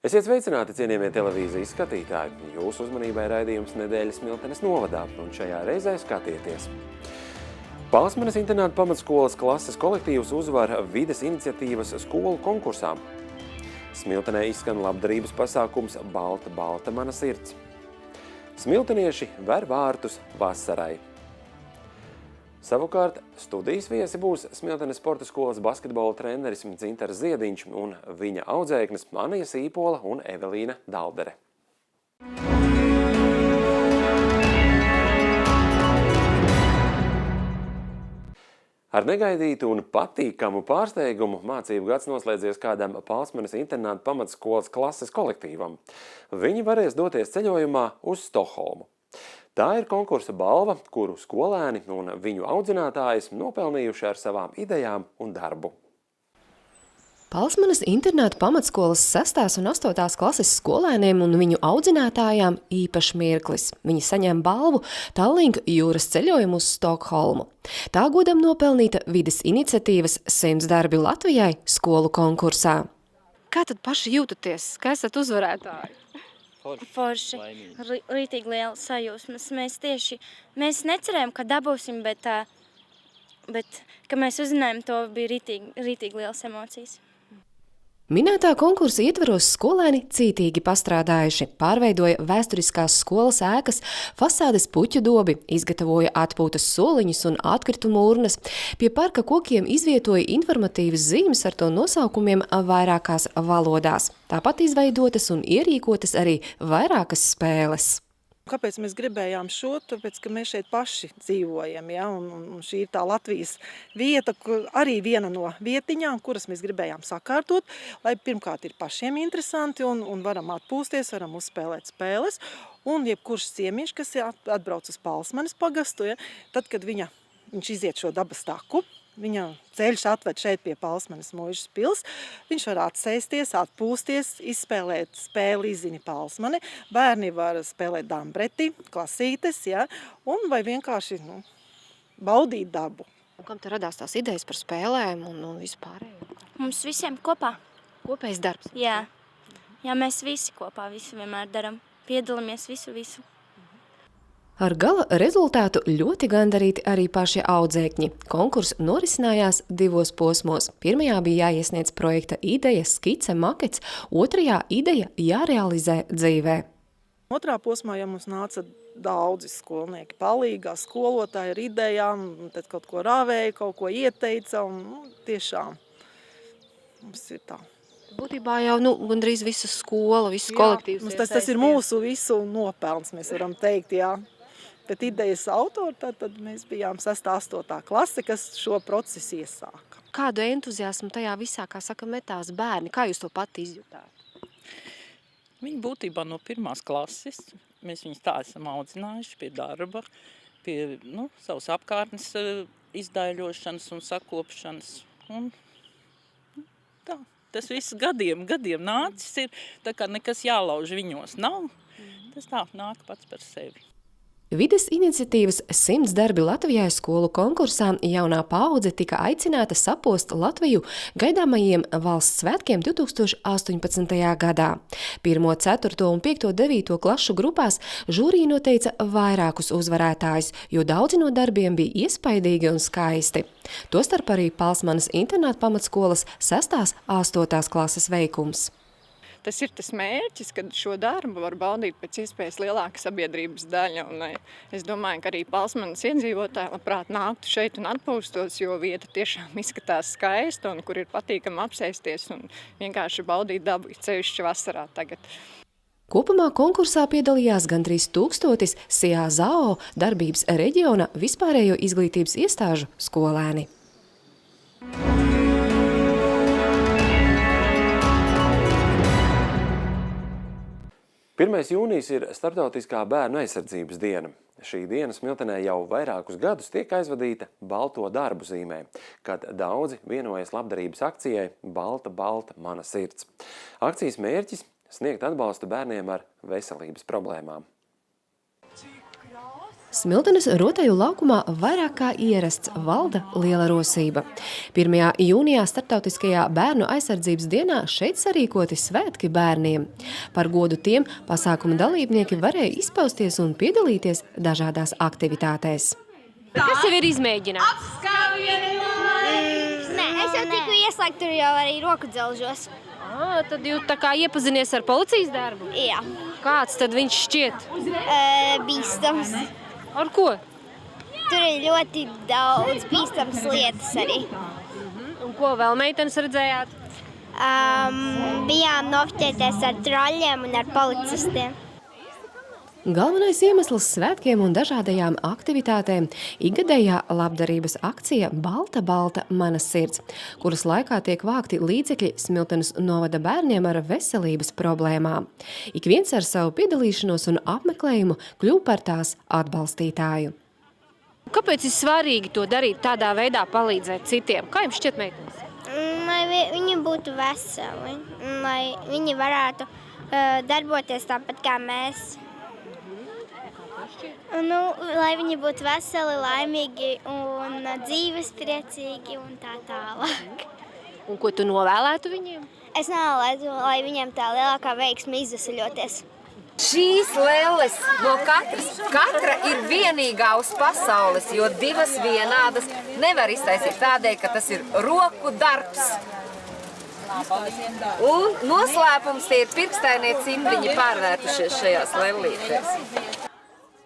Esiet sveicināti, cienījamie televīzijas skatītāji. Jūsu uzmanībai raidījums Nedēļas Smiltenes novadā, un šajā reizē skatieties. Palsmanes internāta pamatskolas klases kolektīvs uzvar vides iniciatīvas skolu konkursā. Smiltenē izskan labdarības pasākums Balta, balta mana sirds. Smiltenieši ver vārtus vasarai. Savukārt studijas viesi būs Smiltenes sporta skolas basketbola treneris Dzintars Ziediņš un viņa audzēknes Anija Sīpola un Evelīna Daldere. Ar negaidītu un patīkamu pārsteigumu mācību gads noslēdzies kādam Palsmanes internāta pamatskolas klases kolektīvam. Viņi varēs doties ceļojumā uz Stokholmu. Tā ir konkursa balva, kuru skolēni un viņu audzinātājas nopelnījuši ar savām idejām un darbu. Palsmanes internāta pamatskolas 6. un 8. klases skolēniem un viņu audzinātājām īpašs mirklis. Viņi saņem balvu Tallink jūras ceļojumu uz Stokholmu. Tā godam nopelnīta vides iniciatīvas 100 darbi Latvijai skolu konkursā. Kā tad paši jūtaties? Kā esat uzvarētāji? Forši. Rītīgi liela sajūsmas. Mēs necerējām, ka dabūsim, bet ka mēs uzzinājām, to bija rītīgi lielas emocijas. Minētā konkursa ietveros skolēni cītīgi pastrādājuši, pārveidoja vēsturiskās skolas ēkas, fasādes puķu dobi, izgatavoja atpūtas soliņus un atkritumu urnas, pie parka kokiem izvietoja informatīvas zīmes ar to nosaukumiem vairākās valodās. Tāpat izveidotas un ierīkotas arī vairākas spēles. Kāpēc mēs gribējām šo? Tāpēc, ka mēs šeit paši dzīvojam, ja? Un šī ir tā Latvijas vieta, arī viena no vietiņām, kuras mēs gribējām sakārtot, lai pirmkārt ir pašiem interesanti un varam atpūsties, varam uzspēlēt spēles. Un jebkurš ciemiešs, kas atbrauc uz Palsmanes pagastu, ja? Tad, kad viņš iziet šo dabas taku, viņa ceļš atved šeit pie Palsmanes Mūžas pils, viņš var atsēsties, atpūsties, izspēlēt spēli Izzini Palsmani, bērni var spēlēt dambreti, klasītes, ja? Un vai vienkārši baudīt dabu. Un kam te radās tās idejas par spēlēm un vispārējo? Mums visiem kopā. Kopējs darbs? Jā, mēs visi kopā visu vienmēr daram. Piedalāmies visu. Ar gala rezultātu ļoti gandarīti arī paši audzēkņi. Konkurss norisinājās 2 posmos. Pirmajā bija jāiesniedz projekta ideja, skice, makets, otrajā ideja jārealizē dzīvē. Otrā posmā, ja mums nāca daudzi skolnieki palīgā, skolotāji ar idejām, tad kaut ko rāvēja, kaut ko ieteica, un tiešām mums ir tā. Būtībā jau gandrīz visa skola, visas kolektīvs. Tas ir mūsu visu nopelns, mēs varam teikt, jā. Bet idejas autori, tad mēs bijām 6. 8. klase, kas šo procesu iesāka. Kādu entuziasmu tajā visā, kā saka, metās bērni? Kā jūs to pati izjutāt? Viņi būtībā no 1. klases. Mēs viņus tā esam audzinājuši pie darba, pie savas apkārtnes izdaiļošanas un sakopšanas. Un tā, tas viss gadiem nācis ir, tā kā nekas jālauž viņos nav. Tas tā nāk pats par sevi. Vides iniciatīvas 100 darbi Latvijai skolu konkursā jaunā paudze tika aicināta sapost Latviju gaidāmajiem valsts svētkiem 2018. gadā. 1., 4. un 5. 9. klašu grupās žūrija noteica vairākus uzvarētājus, jo daudzi no darbiem bija iespaidīgi un skaisti. Tostarp arī Palsmanes internāta pamatskolas 6. 8. klases veikums. Tas ir tas mērķis, kad šo darbu var baudīt pēc iespējas lielāka sabiedrības daļa. Un es domāju, ka arī Palsmanes iedzīvotāji labprāt nāktu šeit un atpūstos, jo vieta tiešām izskatās skaista un kur ir patīkami apsēsties un vienkārši baudīt dabu, ceļšķi vasarā tagad. Kopumā konkursā piedalījās gandrīz 1000 SIA-ZAO darbības reģiona vispārējo izglītības iestāžu skolēni. 1. jūnijas ir Starptautiskā bērnu aizsardzības diena. Šī diena Smiltenē jau vairākus gadus tiek aizvadīta balto darbu zīmē, kad daudzi vienojas labdarības akcijai Balta, balta mana sirds. Akcijas mērķis – sniegt atbalstu bērniem ar veselības problēmām. Smiltenes rotaļu laukumā vairāk kā ierasts valda liela rosība. 1. jūnijā Starptautiskajā bērnu aizsardzības dienā šeit sarīkoti svētki bērniem. Par godu tiem pasākuma dalībnieki varēja izpausties un piedalīties dažādās aktivitātēs. Kas jau ir izmēģināts? Nē, es jau tiku ieslēgt, tur jau arī roku dzelžos. Tad jūs tā kā iepazinies ar policijas darbu? Jā. Kāds tad viņš šķiet? Bīstams. Ar ko? Tur ir ļoti daudz bīstams lietas arī. Un ko vēl meitenes redzējāt? Bijām nofoķēties ar troļļiem un ar policistiem. Galvenais iemesls svētkiem un dažādajām aktivitātēm – ikgadējā labdarības akcija Balta, balta, mana sirds, kuras laikā tiek vākti līdzekļi Smiltenes novada bērniem ar veselības problēmām. Ik viens ar savu piedalīšanos un apmeklējumu kļuva par tās atbalstītāju. Kāpēc ir svarīgi to darīt tādā veidā, palīdzēt citiem? Kā jums šķiet, meitenes? Lai viņi būtu veseli, lai viņi varētu darboties tāpat kā mēs. Lai viņi būtu veseli, laimīgi un dzīvespriecīgi un tā tālāk. Un ko tu novēlētu viņiem? Es novēlētu, lai viņiem tā lielākā veiksme izvesaļoties. Šīs lelles no katra ir vienīgā uz pasaules, jo divas vienādas nevar iztaisīt tādēļ, ka tas ir roku darbs. Un noslēpums tie ir pirkstainie cimdiņi pārvērtušies šajās lellītēs.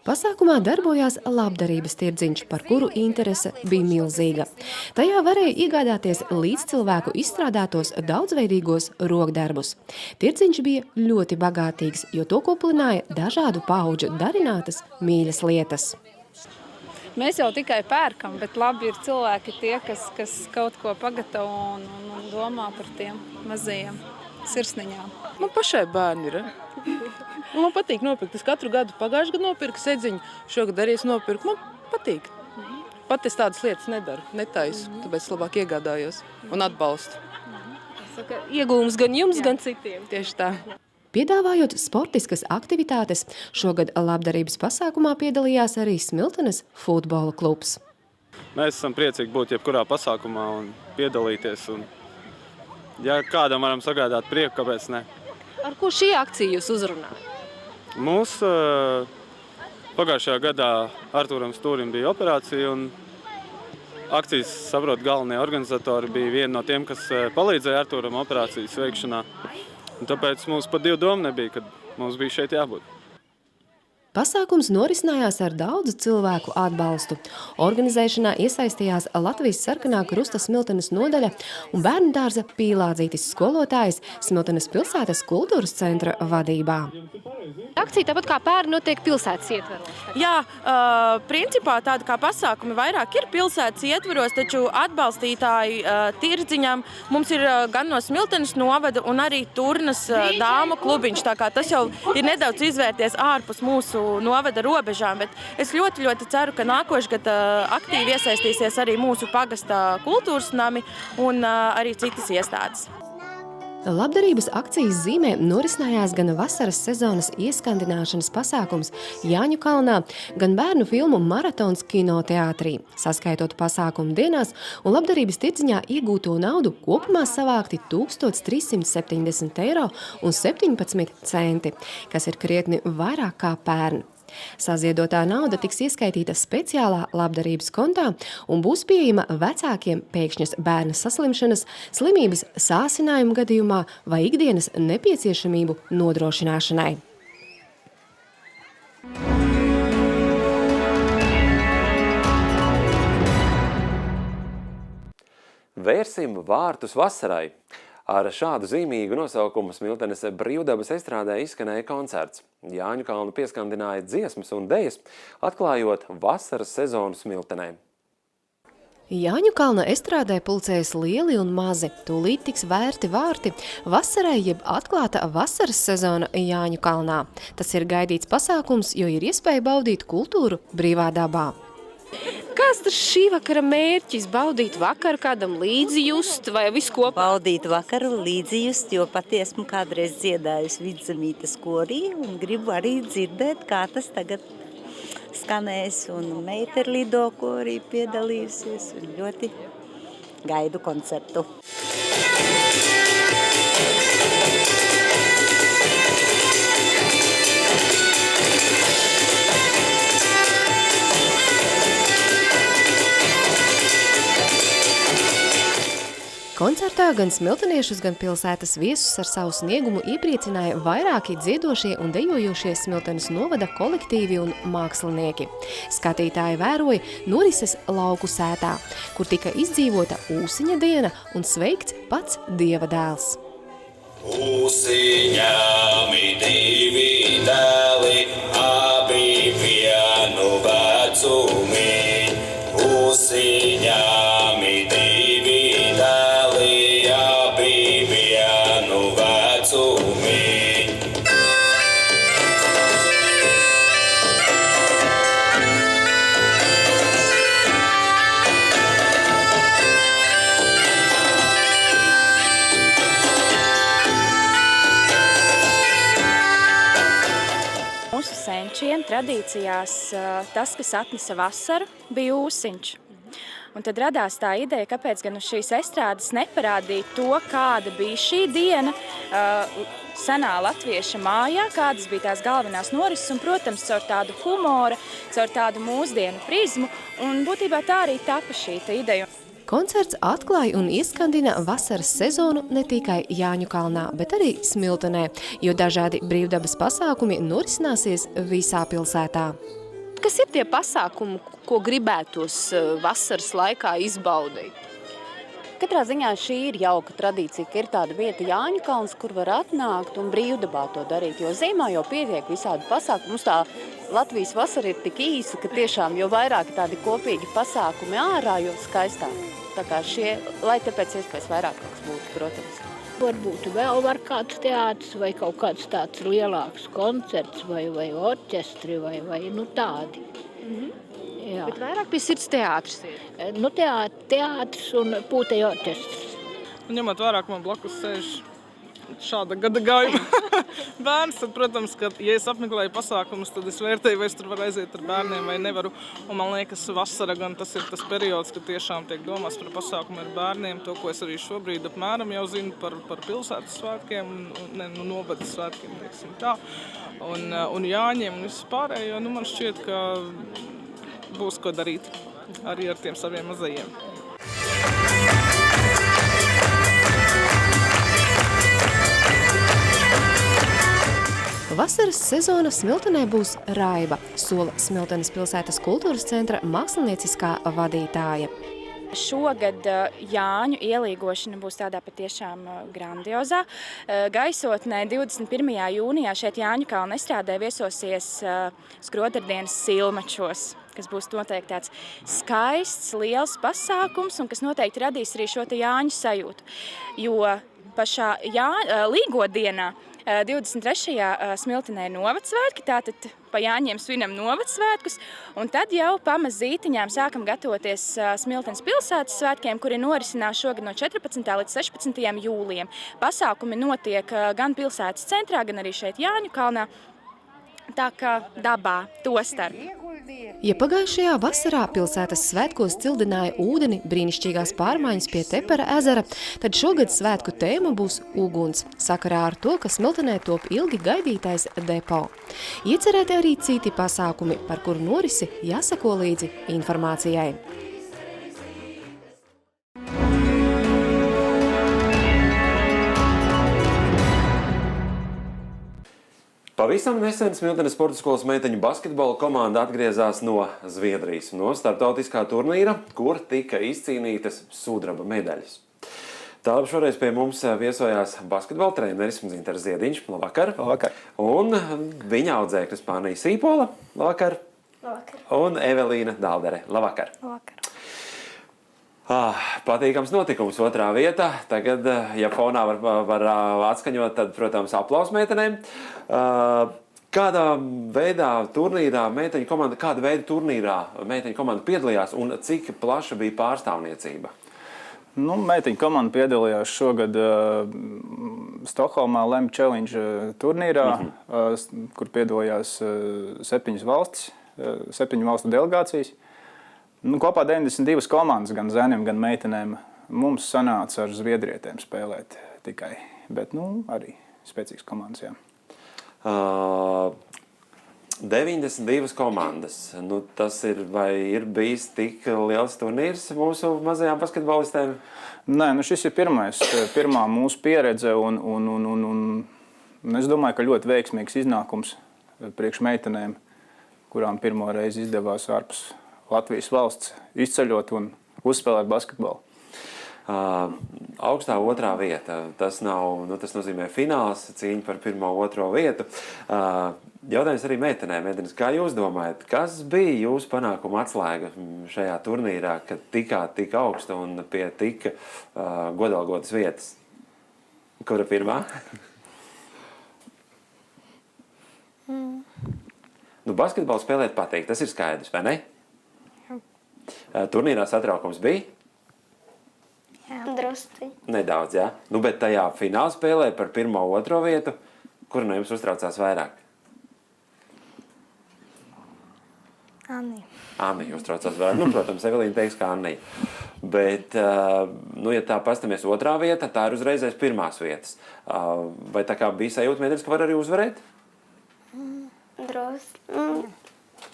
Pasākumā darbojās labdarības tirdziņš, par kuru interese bija milzīga. Tajā varēja iegādāties līdzcilvēku izstrādātos daudzveidīgos rokdarbus. Tirdziņš bija ļoti bagātīgs, jo to kuplināja dažādu paudžu darinātas mīļas lietas. Mēs jau tikai pērkam, bet labi ir cilvēki tie, kas kaut ko pagatavo un domā par tiem mazajiem sirsniņām. Man pašai bērni ir. Man patīk nopirkt. Es katru gadu pagājušajā gadu nopirku sedziņu, šogad arī es nopirku. Man patīk. Pat es tādas lietas nedaru, netaisu, tāpēc labāk iegādājos un atbalstu. Saka, iegūms gan jums, gan citiem. Tieši tā. Piedāvājot sportiskas aktivitātes, šogad labdarības pasākumā piedalījās arī Smiltenes futbola klubs. Mēs esam priecīgi būt jebkurā pasākumā un piedalīties. Un, ja kādam varam sagādāt prieku, kāpēc ne? Ar ko šī akcija jūs uzrunāja? Mūs pagājušajā gadā Artūram Stūrim bija operācija un akcijas, saprot, galvenie organizatori bija viena no tiem, kas palīdzēja Artūram operācijas veikšanā. Un tāpēc mums pat divu domu nebija, kad mums bija šeit jābūt. Pasākums norisinājās ar daudzu cilvēku atbalstu. Organizēšanā iesaistījās Latvijas Sarkanā Krusta Smiltenes nodaļa un bērnu dārza Pīlādzītis skolotājs Smiltenes pilsētas kultūras centra vadībā. Akcija tāpat kā pērn notiek pilsētas ietvaros. Jā, principā tāda kā pasākumi vairāk ir pilsētas ietvaros, taču atbalstītāji tirdziņam mums ir gan no Smiltenes novada un arī Turnas dāmu klubiņš. Tā kā tas jau ir nedaudz izvērties ārpus mūsu novada robežām, bet es ļoti, ļoti ceru, ka nākošgad aktīvi iesaistīsies arī mūsu pagasta kultūras nami un arī citas iestādes. Labdarības akcijas zīmē norisinājās gan vasaras sezonas ieskandināšanas pasākums Jāņu kalnā, gan bērnu filmu maratons kinoteātrī. Saskaitot pasākumu dienās un labdarības tirdziņā iegūto naudu kopumā savākti 1370 eiro un 17 centi, kas ir krietni vairāk kā pērn. Saziedotā nauda tiks ieskaitīta speciālā labdarības kontā un būs pieejama vecākiem pēkšņas bērna saslimšanas, slimības sāsinājuma gadījumā vai ikdienas nepieciešamību nodrošināšanai. Vērsim vārtus vasarai. Ar šādu zīmīgu nosaukumu Smiltenes brīvdabas estrādē izskanēja koncerts. Jāņu kalnu pieskandināja dziesmas un dejas, atklājot vasaras sezonu Smiltenē. Jāņu kalna estrādē pulcējas lieli un mazi, tūlīt tiks vērti vārti vasarai jeb atklāta vasaras sezona Jāņu kalnā. Tas ir gaidīts pasākums, jo ir iespēja baudīt kultūru brīvā dabā. Kāds tas šī vakara mērķis? Baudīt vakaru, kādam līdzi just vai visu kopā? Baudīt vakaru līdzi just, jo pati esmu kādreiz dziedājusi Vidzemītes korī un gribu arī dzirdēt, kā tas tagad skanējis, un meita ir lido, ko arī piedalījusies. Un ļoti gaidu koncertu. Koncertā gan smilteniešus, gan pilsētas viesus ar savu sniegumu iepriecināja vairāki dziedošie un dejojošie Smiltenes novada kolektīvi un mākslinieki. Skatītāji vēroja norises lauku sētā, kur tika izdzīvota Ūsiņa diena un sveikts pats Dieva dēls. Ūsiņami divi dēli, abi vienu vecumi. Ūsiņami divi dēli, abi vienu vecumi. Mūsu senčiem tradīcijās tas, kas atnesa vasaru, bija ūsiņš. Un tad radās tā ideja, kāpēc gan uz šīs estrādes neparādīt to, kāda bija šī diena senā latvieša mājā, kādas bija tās galvenās norises un, protams, caur tādu humoru, caur tādu mūsdienu prizmu. Un būtībā tā arī tapa šī ideja. Koncerts atklāja un ieskandina vasaras sezonu ne tikai Jāņukalnā, bet arī Smiltenē, jo dažādi brīvdabas pasākumi norisināsies visā pilsētā. Kas ir tie pasākumi, ko gribētos vasaras laikā izbaudīt? Katrā ziņā šī ir jauka tradīcija, ka ir tāda vieta Jāņukalns, kur var atnākt un brīvdabā to darīt, jo ziemā jau pietiek visādi pasākumi. Mums tā Latvijas vasara ir tik īsa, ka tiešām jo vairāk tādi kopīgi pasākumi ārā, jo skaistāk. Tā kā lai te pēc iespējas vairāk būtu, protams. Varbūt vēl var kāds teātris vai kaut kāds tāds lielāks koncerts vai orķestri vai tādi. Jā. Bet vairāk pie sirds teātris ir? Teātris un pūteja orķestris. Ņemot vairāk, man blakus sēž šāda gada gājuma bērns, tad, protams, ka, ja es apmeklēju pasākumus, tad es vērtēju, vai es tur varu aiziet ar bērniem vai nevaru. Un man liekas, vasara gan tas ir tas periods, kad tiešām tiek domāts par pasākumu ar bērniem. To, ko es arī šobrīd apmēram jau zinu par pilsētas svētkiem, novadas svētkiem, teiksim tā. Un Jāņiem un visu pārējo, man šķiet, ka būs ko darīt arī ar tiem saviem mazajiem. Vasaras sezona Smiltenē būs raiba, sola Smiltenes pilsētas kultūras centra mākslinieciskā vadītāja. Šogad Jāņu ielīgošana būs tādā patiešām grandiozā gaisotnē. 21. jūnijā šeit Jāņukalna estrādē viesosies Skrodardienas Silmačos, kas būs noteikti tāds skaists, liels pasākums un kas noteikti radīs arī šo te Jāņu sajūtu. Jo pašā līgodienā 23. Smiltenē novadsvētki, tātad pa Jāņiem svinam novadsvētkus, un tad jau pamazītiņām sākam gatavoties Smiltenes pilsētas svētkiem, kuri norisinās šogad no 14. līdz 16. jūlijam. Pasākumi notiek gan pilsētas centrā, gan arī šeit Jāņukalnā, tā kā dabā tostarp. Ja pagājušajā vasarā pilsētas svētkos cildināja ūdeni brīnišķīgās pārmaiņas pie Tepera ezera, tad šogad svētku tēma būs uguns, sakarā ar to, ka Smiltenē top ilgi gaidītais depo. Iecerēti arī citi pasākumi, par kuru norisi jāsako līdzi informācijai. Pavisam nesen Smiltenes sporta skolas meiteņu basketbola komanda atgriezās no Zviedrijas, no starptautiskā turnīra, kur tika izcīnītas sudraba medaļas. Tālāk šoreiz pie mums viesojās basketbola treneris Dzintars Ziediņš. Labvakar! Labvakar! Un viņa audzēkļa Spānija Sīpola. Labvakar! Labvakar! Un Evelīna Daldere. Labvakar! Labvakar! Patīkams notikums otrā vietā. Tagad, ja fonā var atskaņot, tad, protams, aplaus meitenēm. Kādā veidā turnīrā meiteņu komanda piedalījās un cik plaša bija pārstāvniecība? Meiteņu komanda piedalījās šogad Stokholmā Lem Challenge turnīrā, kur piedalījās 7 valstis. 7 valstu delegācijas. Nu, kopā 92 komandas, gan zēniem, gan meitenēm. Mums sanāca ar zviedrietēm spēlēt tikai, bet arī spēcīgas komandas, jā. 92 komandas. Tas vai ir bijis tik liels turnīrs mūsu mazajām basketbolistēm? Nē, šis ir pirmā mūsu pieredze, un es domāju, ka ļoti veiksmīgs iznākums priekš meitenēm, kurām pirmo reizi izdevās ārpus Latvijas valsts izceļot un uzspēlēt basketbolu. Augstā 2. vieta. Tas nozīmē fināls, cīņa par 1. 2. vietu. Jautājums arī meitenēm. Meitenes, kā jūs domājat, kas bija jūsu panākuma atslēga šajā turnīrā, kad tikāt tik augstu un pie tik godalgotas vietas? Kura pirmā? Basketbolu spēlēt patīk, tas ir skaidrs, vai ne? Turnīrā satraukums bija? Drusci. Nedaudz, jā. Bet tajā fināla spēlē par 1. 2. vietu, kura no jums uztraucās vairāk? Anni uztraucās vairāk. Protams, Evelīna teiks, ka Anni. Bet, ja tā pastamies 2. vieta, tā ir uzreizēs 1. vietas. Vai tā kā bija sajūta meitenes, ka var arī uzvarēt? Drusci.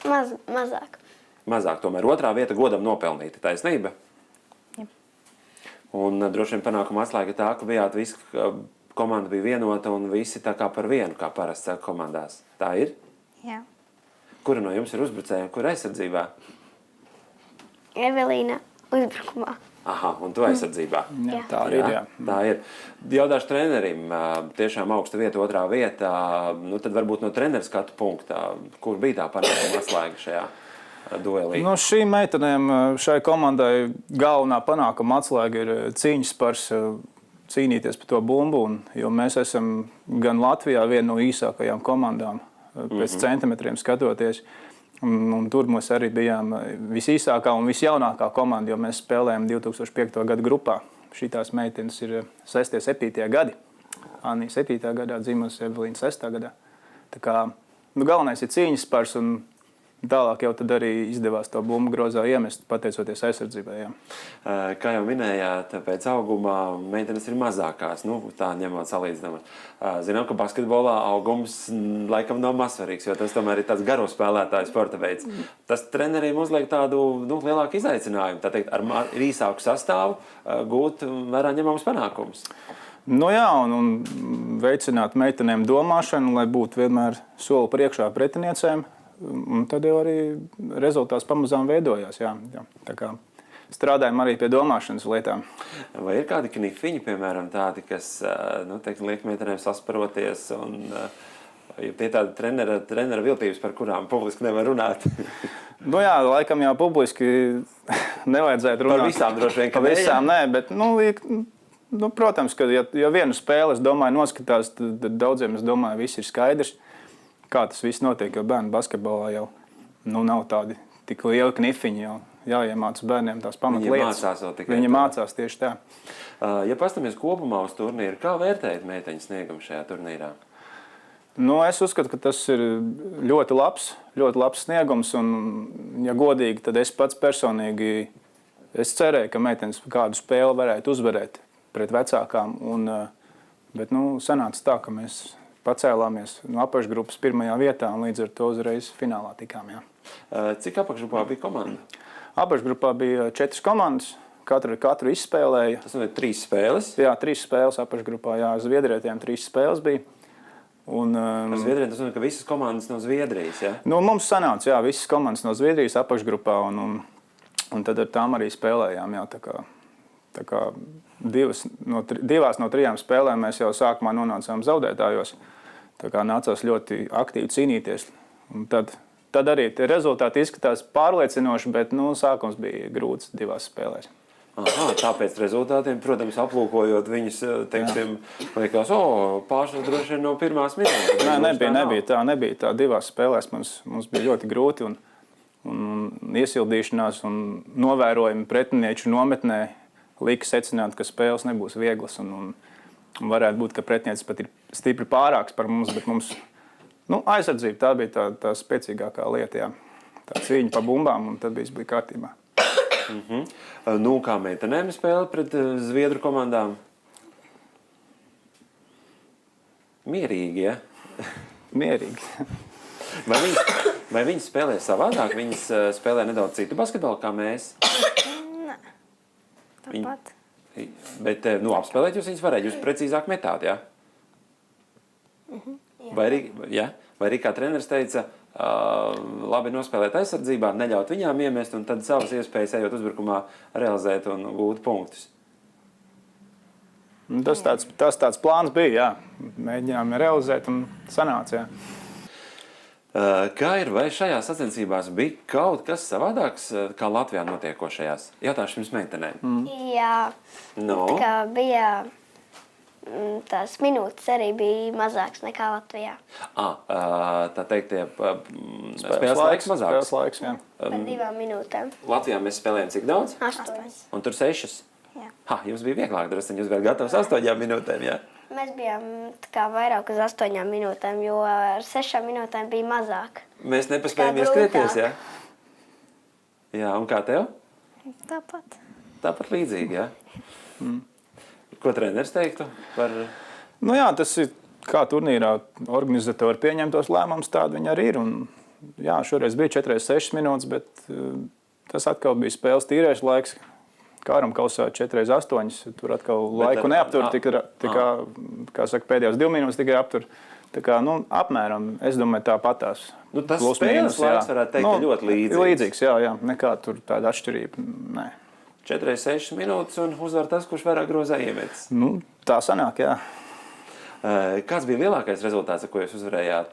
Mazāk. Mazāk, tomēr 2. vieta godam nopelnīta, taisnība? Un droši vien panākuma atslēga tā, ka komanda bija vienota un visi tā kā par vienu, kā parasti saka komandās. Tā ir? Jā. Kura no jums ir uzbrucēja, kura aizsardzībā? Evelīna uzbrukumā. Aha, un tu aizsardzībā. Jā, tā arī ir, jā. Tā ir. Jautāšu trenerim, tiešām augsta vieta, 2. vieta, tad varbūt no trenera skatu punktā, kur bija tā panākuma atslēga šajā duelī? Šīm meitenēm, šai komandai galvenā panākuma atslēga ir cīņas spars, cīnīties par to bumbu, jo mēs esam gan Latvijā viena no īsākajām komandām, pēc centimetriem skatoties. Un tur mēs arī bijām visīsākā un visjaunākā komanda, jo mēs spēlējām 2005. gada grupā. Šitās meitenes ir 6. 7. gadi. Anni 7. gadā dzimusi, Evelīna 6. gadā. Tā kā galvenais ir cīņas spars, un tālāk jau tad arī izdevās to bumbu grozā iemest, pateicoties aizsardzībai. Jā. Kā jau minējāt, pēc augumā meitenes ir mazākās, tā ņemot salīdzinām. Zinām, ka basketbolā augums laikam nav mazsvarīgs, jo tas tomēr ir tāds garo spēlētāju sporta veids. Tas treneriem uzliek tādu lielāku izaicinājumu, tā teikt, ar īsāku sastāvu gūt vērā ņemamus panākumus. Jā, un veicināt meitenēm domāšanu, lai būtu vienmēr soli priekšā pretiniecēm. Un tad jau arī rezultāts pamazām veidojās. Jā. Tā kā strādājam arī pie domāšanas lietām. Vai ir kādi knifiņi, piemēram, tādi, kas liek meitenēm sasparoties, un tie tādi trenera viltības, par kurām publiski nevar runāt? Jā, laikam jau publiski nevajadzētu runāt. Par visām droši vien, ka par visām nē, bet protams, ka ja vienu spēli, es domāju, noskatās, tad daudziem, es domāju, viss ir skaidrs. Kā tas viss notiek, jo bērnu basketbolā jau nav tādi tik lieli knifiņi, jo jāiemāca bērniem tās pamatlietas. Viņi mācās tieši tā. Ja pastamies kopumā uz turnīru, kā vērtējat meiteņu sniegumu šajā turnīrā? Es uzskatu, ka tas ir ļoti labs sniegums, un, ja godīgi, tad es pats personīgi cerēju, ka meitenes kādu spēli varētu uzvarēt pret vecākām, bet sanāca tā, ka mēs pacēlāmies no apakšgrupas 1. vietā un līdz ar to uzreiz finālā tikām. Jā. Cik apakšgrupā bija komanda? Apakšgrupā bija 4 komandas, katru izspēlēja. Tas ir 3 spēles? Jā, 3 spēles apakšgrupā, jā, Zviedrietiem 3 spēles bija. Ar Zviedriem tas nozīmē, ka visas komandas no Zviedrijas, jā? Mums sanāca, jā, visas komandas no Zviedrijas apakšgrupā, un tad ar tām arī spēlējām, jā, tā kā 2 no 3 spēlēm mēs jau sākumā nonācām zaudētājos. Tā kā nācās ļoti aktīvi cīnīties. Un tad arī tie rezultāti izskatās pārliecinoši, bet sākums bija grūts 2 spēlēs. Aha, tāpēc rezultātiem, protams, aplūkojot viņus, teiksim, liekas, pārsvars droši vien no pirmās minūtes. Nebija tā. 2 spēlēs mums bija ļoti grūti, un iesildīšanās un novērojumi pretinieču nometnē lika secināt, ka spēles nebūs vieglas, un varētu būt, ka pretinieks pat ir stipri pārāks par mums, bet mums aizsardzība tā bija tā spēcīgākā lieta. Jā. tā cīņa pa bumbām, un tad viss bija kārtībā. Nu, kā meitenēm spēle pret Zviedru komandām? Mierīgi, ja? Mierīgi. Vai viņas spēlē savādāk? Viņas spēlē nedaudz citu basketbolu kā mēs? Nē, tāpat. Bet, nu, apspēlēt jūs viņas varētu, jūs precīzāk metāt, ja? Vai arī kā treneris teica, labi nospēlēt aizsardzībā, neļaut viņām iemest un tad savas iespējas ejot uzbrukumā realizēt un gūt punktus? Tas tāds plāns bija, jā. Mēģinājām realizēt un sanāca, jā. Kā ir, vai šajās sacensībās bija kaut kas savādāks, kā Latvijā notiekošajās? Jautāšu jums meitenēm. Jā, No? kā bija tās minūtes arī bija mazāks nekā Latvijā. Tā teikt, spēles laiks mazāks? Spēles laiks, jā. Par 2 minūtēm. Latvijā mēs spēlējam cik daudz? 8. Un tur 6? Jā. Jums bija vieglāk drusciņi, jūs bijāt gatavs 8 minūtēm, jā? Mēs bijām tā kā vairāk uz 8 minūtēm, jo ar 6 minūtēm bija mazāk. Mēs nepaspējam ieskrieties, jā? Jā, un kā tev? Tāpat. Tāpat līdzīgi, jā? Ko treneris teiktu par... Nu jā, tas ir kā turnīrā organizatori pieņem tos lēmumus, tādi viņi arī ir. Un, jā, šoreiz bija 4x6 minūtes, bet tas atkal bija spēles tīrēšu laiks. Kāram kausā 4x8, tur atkal laiku neaptur, kā saka, pēdējās 2 minūtes tikai aptur. Tā kā, nu, apmēram, es domāju, tāpatās. Nu, tas spēles laiks varētu teikt, ka ļoti līdzīgs. Līdzīgs, jā, nekā tur tāda atšķirība, nē. 4x6 minūtes un uzvar tas, kurš vairāk grozā iemetis. Nu, tā sanāk, jā. Kāds bija lielākais rezultāts, ar ko jūs uzvarējāt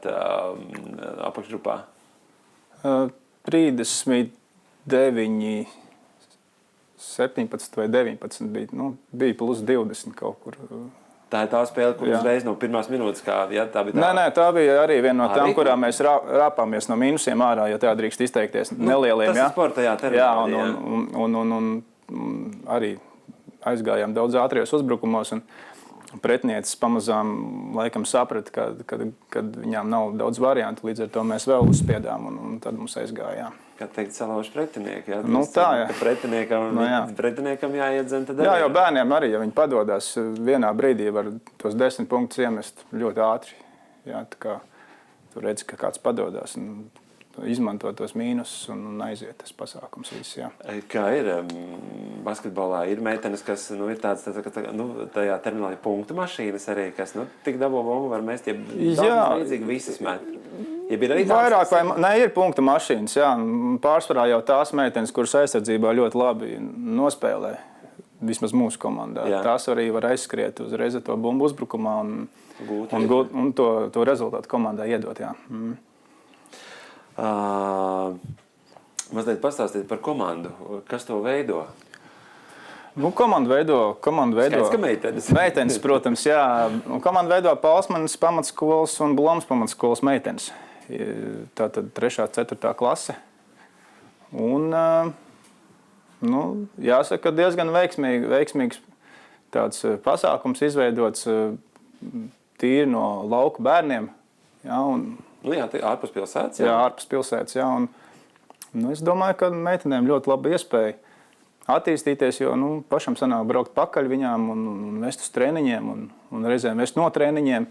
apakšgrupā? 39, 17 vai 19 bija, nu, bija plus 20 kaut kur. Tā ir tā spēle, kur uzreiz no pirmās minūtes, kā, ja, tā bija tā? Nē, tā bija arī viena no tām, kurā mēs rāpāmies no mīnusiem ārā, ja tā drīkst izteikties, nelieliem, tas ir sporta, jā, terminoloģija. Jā, un arī aizgājām daudz ātrijos uzbrukumos, un pretnieces pamazām laikam saprata, kad viņām nav daudz variantu, līdz ar to mēs vēl uzspiedām, un tad mums aizgājām. Kā teikt, salauž pretinieki, jā? Nu, tā, jā. Pretiniekam jāiedzen, tad arī. Jā, jo bērniem arī, ja viņi padodās, vienā brīdī var tos 10 punktus iemest ļoti ātri. Jā, tā kā tu redzi, ka kāds padodās un izmanto tos mīnusus un aiziet tas pasākums viss, jā. Kā ir basketbolā? Ir meitenes, kas, nu, ir tāds, nu, tajā terminoloģija punktu mašīnas arī, kas, nu, tik dabo bombu var mest, ja daudz līdzīgi visas met. Ja vairāk vai ne, ir punktu mašīnas, jā. Pārsvarā jau tās meitenes, kuras aizsardzībā ļoti labi nospēlē, vismaz mūsu komandā. Jā. Tās arī var aizskriet uzreiz ar to bumbu uzbrukumā un to rezultātu komandā iedot, jā. Mazliet pastāstīt par komandu. Kas to veido? Nu, komandu veido. Skaidrs, ka meitenes. Meitenes, protams, jā. Komandu veido Palsmanas pamatskolas un Blomas pamatskolas meitenes. Tātad 3. 4. klase. Un, nu, jāsaka, diezgan veiksmīgs tāds pasākums izveidots tīri no lauku bērniem. Jā, nu jā, ārpus pilsētas. Jā, ārpus pilsētas, jā. Un, nu, es domāju, ka meitenēm ļoti laba iespēja attīstīties, jo nu, pašam sanāk braukt pakaļ viņām un vest uz treniņiem un reizēm vest no treniņiem.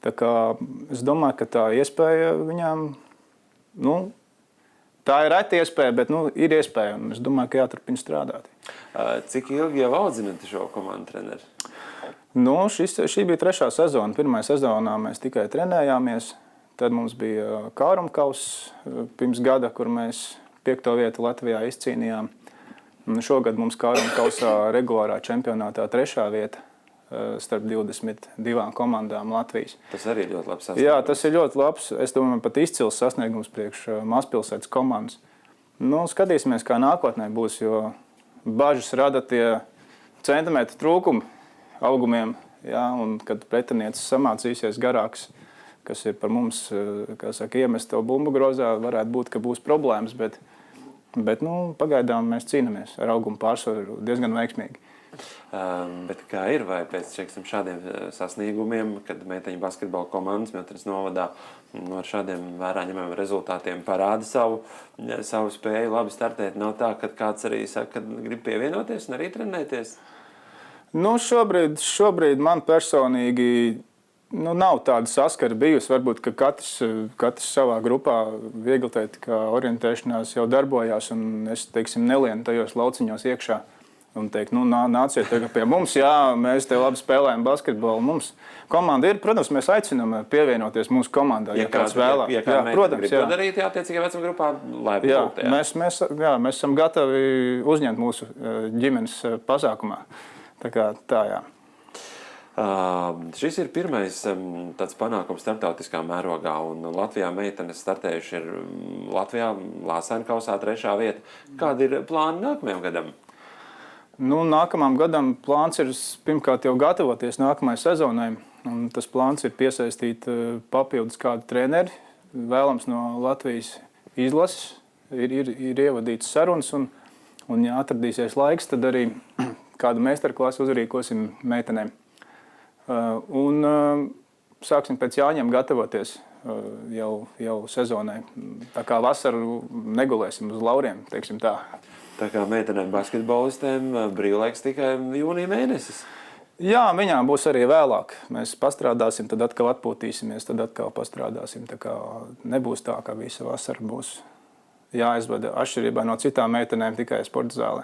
Tā kā es domāju, ka tā iespēja viņām, nu, tā ir reta iespēja, bet nu, ir iespēja un es domāju, ka jāturpina strādāt. Cik ilgi jau audzināt šo komandu treneri? Nu, šī bija 3. sezona. 1. sezonā mēs tikai trenējāmies. Tad mums bija Kārumkauss pirms gada, kur mēs 5. vietu Latvijā izcīnījām. Un šogad mums Kārumkausā regulārā čempionātā 3. vieta starp 22 komandām Latvijas. Tas arī ļoti labs sasniegums. Jā, tas ir ļoti labs. Es domāju, pat izcils sasniegums priekš mazpilsētas komandas. Nu, skatīsimies, kā nākotnē būs, jo bažas rada tie centimetru trūkumi augumiem, jā, un kad pretinieces samācīsies garāks, kas ir par mums, kā saka, iemest to bumbu grozā, varētu būt, ka būs problēmas, bet nu, pagaidām mēs cīnāmies ar augumu pārsvaru diezgan veiksmīgi. Bet kā ir, vai pēc šādiem sasniegumiem, kad meiteņu basketbola komandas Smiltenes novadā ar šādiem vērā ņemamiem rezultātiem parāda savu spēju labi startēt, nav tā, ka kāds arī saka, ka grib pievienoties un arī trenēties? Nu, šobrīd man personīgi nav tāda saskara bijusi. Varbūt, ka katrs savā grupā vieglatlētikā orientēšanās jau darbojās, un es, nelienu tajos lauciņos iekšā. Un teikt, nāciet pie mums, jā, mēs te labi spēlējam basketbolu. Mums komanda ir, protams, mēs aicinām pievienoties mūsu komandā, ja kāds vēlāk. Ja kāda meitene grib to darīt, attiecīgajā vecuma grupā, lai būtu. Mēs esam gatavi uzņemt mūsu ģimenes pasākumā. Tā. Šis ir pirmais tāds panākums starptautiskā mērogā, un Latvijā meitenes startējuši ir Latvijā Lāsēnkausā 3. vieta. Kādi ir plāni nākamajam gadam? Nākamajam gadam plāns ir pirmkārt jau gatavoties nākamajai sezonai. Un tas plāns ir piesaistīt papildus kādu treneri, vēlams no Latvijas izlases. Ir ievadīts sarunas, un ja atradīsies laiks, tad arī kādu meistarklasu uzrīkosim meitenēm. Un sāksim pēc Jāņiem gatavoties jau sezonai. Tā kā vasaru negulēsim uz lauriem, teiksim tā. Tā kā meitenēm basketbolistēm brīvlaiks tikai jūnija mēnesis. Jā, viņām būs arī vēlāk. Mēs pastrādāsim, tad atkal atpūtīsimies, tad atkal pastrādāsim. Tā kā nebūs tā, ka visa vasara būs jāizvada atšķirībā no citām meitenēm tikai sporta zālē.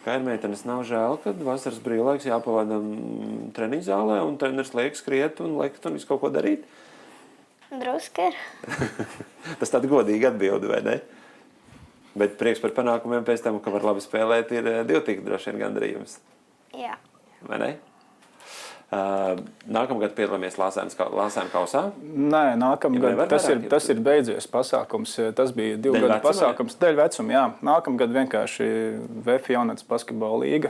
Kā ir meitenes, nav žēl, kad vasaras brīvlaiks jāpavada treniņu zālē un treneris liek skriet un lekt un visu kaut ko darīt? Drusku ir. Tas tāda godīga atbilde, vai ne? Bet prieks par panākumiem pēc tam, ka var labi spēlēt, ir divtīgi droši vien gandarījums. Jā. Vai ne? Nākamgad piedalāmies Lāsēnkausā? Nē, nākamgad tas ir beidzies pasākums. Tas bija 2 gadu pasākums. Dēļ vecuma, jā. Nākamgad vienkārši VF jaunatnes basketbola līga,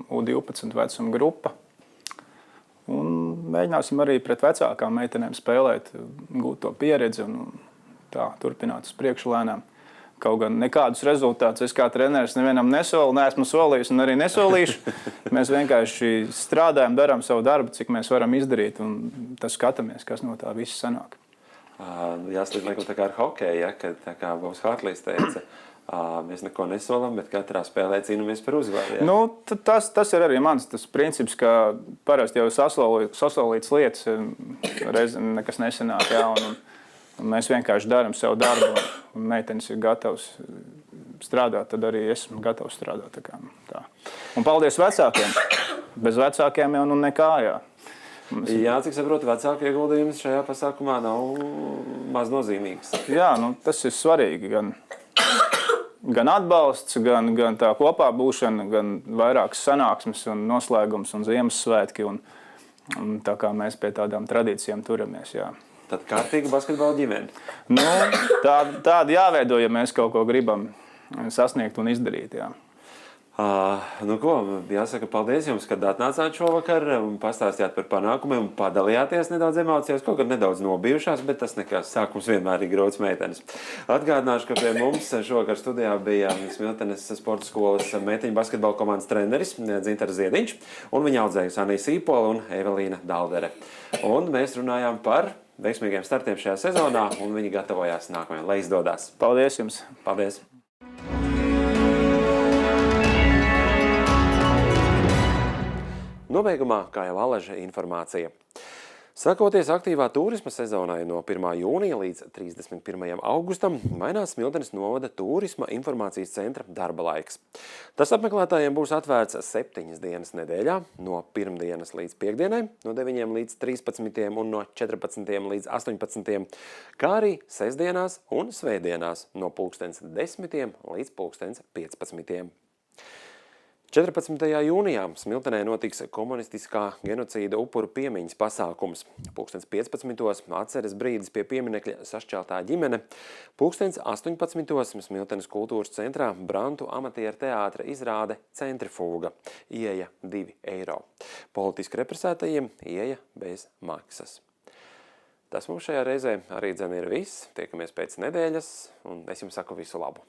U12 vecuma grupa. Un mēģināsim arī pret vecākām meitenēm spēlēt, gūt to pieredzi un tā turpināt uz priekšu lēnām. Kaut gan nekādus rezultātus es kā treneris nevienam nesolu, neesmu solījis un arī nesolīšu. Mēs vienkārši strādājam, darām savu darbu, cik mēs varam izdarīt, un tas skatāmies, kas no tā viss sanāk. Jāslīd, laikam, tā kā ar hokeju, ja, kad tā kā Bobs Hartlīs teica, mēs neko nesolam, bet katrā spēlē cīnamies par uzvaru. Ja? Tas ir arī mans tas princips, ka parasti jau sasolītas lietas reiz nekas nesanāk, jā, un mēs vienkārši darām savu darbu, un meitenes ir gatavs strādāt, tad arī esmu gatavs strādāt. Tā. Un paldies vecākiem. Bez vecākiem jau nekā, jā. Jā, cik saprotu, vecāku ieguldījums šajā pasākumā nav maz nozīmīgs. Jā, tas ir svarīgi. Gan atbalsts, gan tā kopā būšana, gan vairākas sanāksmes un noslēgums un Ziemassvētki. Un tā kā mēs pie tādām tradīcijām turamies, jā. Tad kārtīga basketbola ģimene. Tāda jāveido, ja mēs kaut ko gribam sasniegt un izdarīt, jā. Jāsaka, paldies jums, kad atnācāt šovakar un pastāstījāt par panākumiem un padalījāties nedaudz emocijās, kaut kad nedaudz nobijušās, bet tas nekas, sākums vienmēr ir grūts meitenes. Atgādināšu, ka pie mums šovakar studijā bija Smiltenes sporta skolas meiteņu basketbola komandas treneris Dzintars Ziediņš un viņa audzējusi Anija Sīpola un Evelīna Daldere. Un mēs runājām par veiksmīgiem startiem šajā sezonā un viņi gatavojās nākamajam, lai izdodās. Paldies jums! Paldies! Nobeigumā, kā jau Aleža informācija. Sakoties aktīvā turisma sezonai no 1. jūnija līdz 31. augustam, mainās Smiltenes novada turisma informācijas centra darba laiks. Tas apmeklētājiem būs atvērts 7 dienas nedēļā, no pirmdienas līdz piekdienai, no 9 līdz 13 un no 14 līdz 18, kā arī sestdienās un svētdienās no 10 līdz 15. 14. jūnijā Smiltenē notiks komunistiskā genocīda upuru piemiņas pasākums. 15. atceres brīdis pie pieminekļa sašķeltā ģimene. 18. Smiltenes kultūras centrā Brantu amatieru teātra izrāde Centrifūga. Ieeja 2 eiro. Politiski represētajiem ieeja bez maksas. Tas mums šajā reizē arī ir viss. Tiekamies pēc nedēļas un es jums saku visu labu.